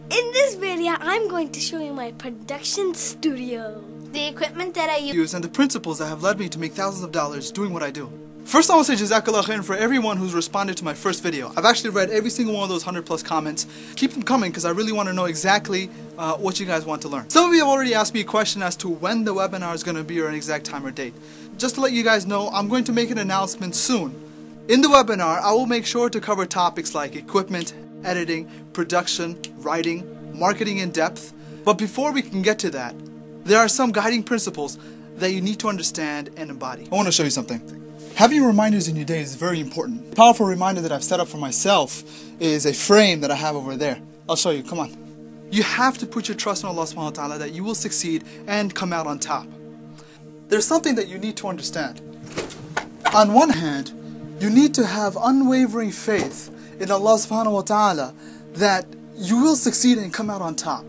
In this video, I'm going to show you my production studio, the equipment that I use, and the principles that have led me to make thousands of dollars doing what I do. First, I want to say Jazakallah khairan for everyone who's responded to my first video. I've actually read every single one of those 100+ comments. Keep them coming because I really want to know exactly what you guys want to learn. Some of you have already asked me a question as to when the webinar is going to be or an exact time or date. Just to let you guys know, I'm going to make an announcement soon. In the webinar, I will make sure to cover topics like equipment, editing, production, writing, marketing in depth. But before we can get to that, there are some guiding principles that you need to understand and embody. I want to show you something. Having reminders in your day is very important. A powerful reminder that I've set up for myself is a frame that I have over there. I'll show you, come on. You have to put your trust in Allah subhanahu wa ta'ala that you will succeed and come out on top. There's something that you need to understand. On one hand, you need to have unwavering faith in Allah subhanahu wa ta'ala that you will succeed and come out on top.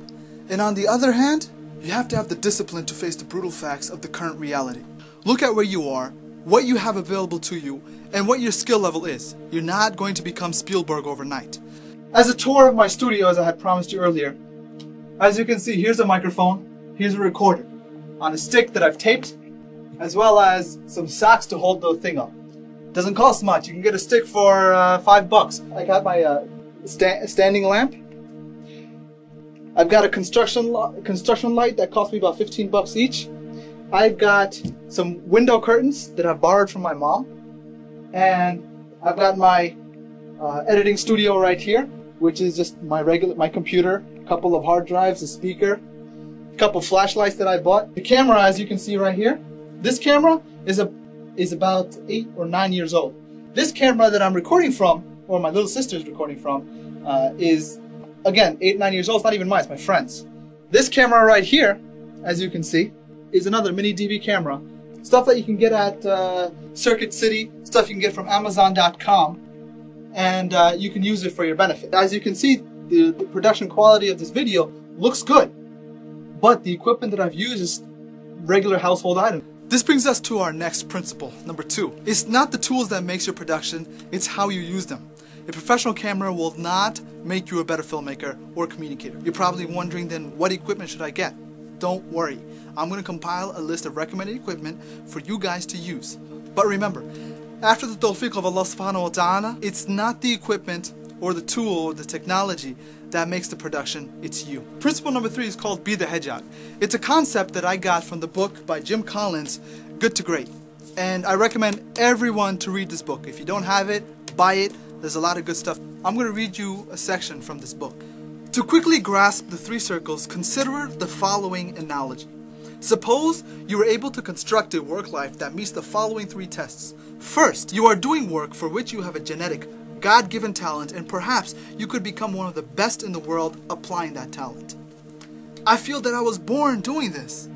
And on the other hand, you have to have the discipline to face the brutal facts of the current reality. Look at where you are, what you have available to you, and what your skill level is. You're not going to become Spielberg overnight. As a tour of my studio, as I had promised you earlier, as you can see, here's a microphone, here's a recorder on a stick that I've taped, as well as some socks to hold the thing up. Doesn't cost much. You can get a stick for $5. I got my standing lamp. I've got a construction light that cost me about 15 bucks each. I've got some window curtains that I borrowed from my mom. And I've got my editing studio right here, which is just my computer, a couple of hard drives, a speaker, a couple flashlights that I bought. The camera, as you can see right here, this camera is about 8 or 9 years old. This camera that I'm recording from, or my little sister's recording from, is, again, 8, 9 years old. It's not even mine, it's my friend's. This camera right here, as you can see, is another mini DV camera. Stuff that you can get at Circuit City, stuff you can get from Amazon.com, and you can use it for your benefit. As you can see, the production quality of this video looks good, but the equipment that I've used is regular household items. This brings us to our next principle, number 2. It's not the tools that makes your production, it's how you use them. A professional camera will not make you a better filmmaker or communicator. You're probably wondering then, what equipment should I get? Don't worry, I'm going to compile a list of recommended equipment for you guys to use. But remember, after the tawfiq of Allah subhanahu wa ta'ala, it's not the equipment or the tool or the technology that makes the production, it's you. Principle number 3 is called Be the Hedgehog. It's a concept that I got from the book by Jim Collins, Good to Great. And I recommend everyone to read this book. If you don't have it, buy it. There's a lot of good stuff. I'm going to read you a section from this book. To quickly grasp the 3 circles, consider the following analogy. Suppose you were able to construct a work life that meets the following 3 tests. First, you are doing work for which you have a genetic, God-given talent, and perhaps you could become one of the best in the world applying that talent. I feel that I was born doing this.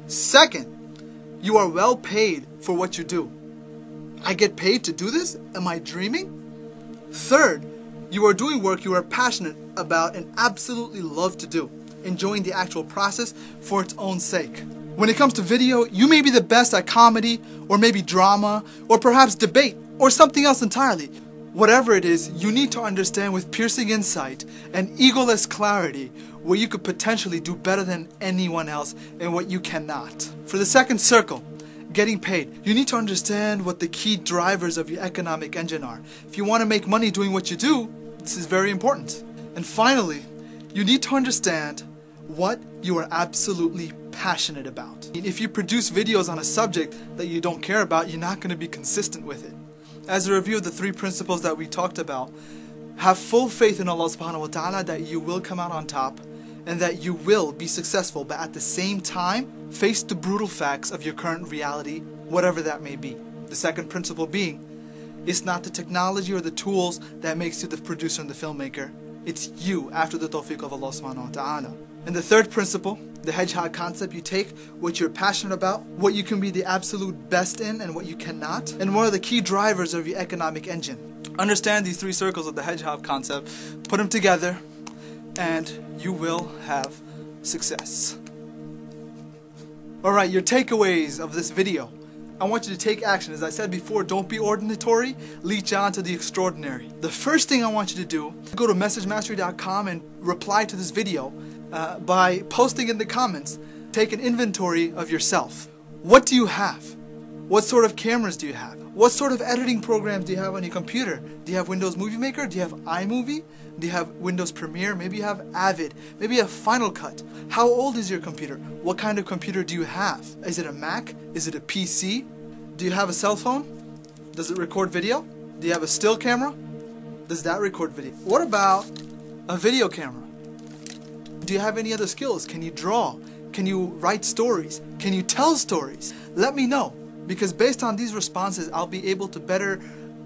Second, you are well paid for what you do. I get paid to do this? Am I dreaming? Third, you are doing work you are passionate about and absolutely love to do, enjoying the actual process for its own sake. When it comes to video, you may be the best at comedy, or maybe drama, or perhaps debate, or something else entirely. Whatever it is, you need to understand with piercing insight and egoless clarity where you could potentially do better than anyone else and what you cannot. For the second circle, getting paid, you need to understand what the key drivers of your economic engine are. If you want to make money doing what you do, this is very important. And finally, you need to understand what you are absolutely passionate about. If you produce videos on a subject that you don't care about, you're not going to be consistent with it. As a review of the 3 principles that we talked about, have full faith in Allah subhanahu wa ta'ala that you will come out on top and that you will be successful, but at the same time, face the brutal facts of your current reality, whatever that may be. The second principle being, it's not the technology or the tools that makes you the producer and the filmmaker. It's you after the tawfiq of Allah subhanahu wa ta'ala. And the third principle, the hedgehog concept, you take what you're passionate about, what you can be the absolute best in and what you cannot, and what are the key drivers of your economic engine. Understand these 3 circles of the hedgehog concept, put them together, and you will have success. Alright, your takeaways of this video. I want you to take action. As I said before, don't be ordinatory, Leechon to the extraordinary. The first thing I want you to do, go to messagemastery.com and reply to this video by posting in the comments. Take an inventory of yourself. What do you have? What sort of cameras do you have? What sort of editing programs do you have on your computer? Do you have Windows Movie Maker? Do you have iMovie? Do you have Windows Premiere? Maybe you have Avid. Maybe you have Final Cut. How old is your computer? What kind of computer do you have? Is it a Mac? Is it a PC? Do you have a cell phone? Does it record video? Do you have a still camera? Does that record video? What about a video camera? Do you have any other skills? Can you draw? Can you write stories? Can you tell stories? Let me know, because based on these responses, I'll be able to better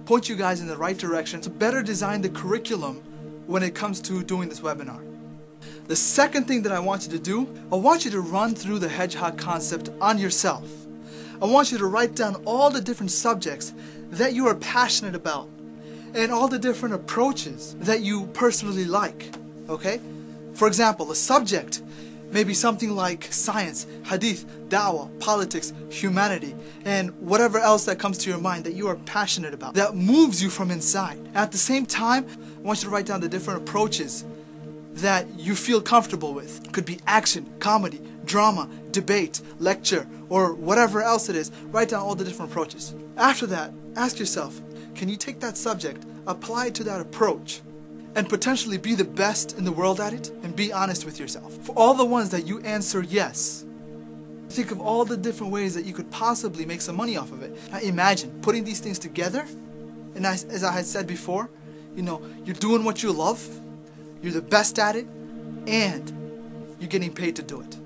point you guys in the right direction to better design the curriculum when it comes to doing this webinar. The second thing that I want you to do, I want you to run through the hedgehog concept on yourself. I want you to write down all the different subjects that you are passionate about and all the different approaches that you personally like, okay? For example, a subject may be something like science, hadith, dawah, politics, humanity, and whatever else that comes to your mind that you are passionate about, that moves you from inside. At the same time, I want you to write down the different approaches that you feel comfortable with. Could be action, comedy, drama, debate, lecture, or whatever else it is. Write down all the different approaches. After that, ask yourself, can you take that subject, apply it to that approach, and potentially be the best in the world at it? And be honest with yourself. For all the ones that you answer yes, think of all the different ways that you could possibly make some money off of it. Now imagine putting these things together, and as I had said before, you know, you're doing what you love, you're the best at it, and you're getting paid to do it.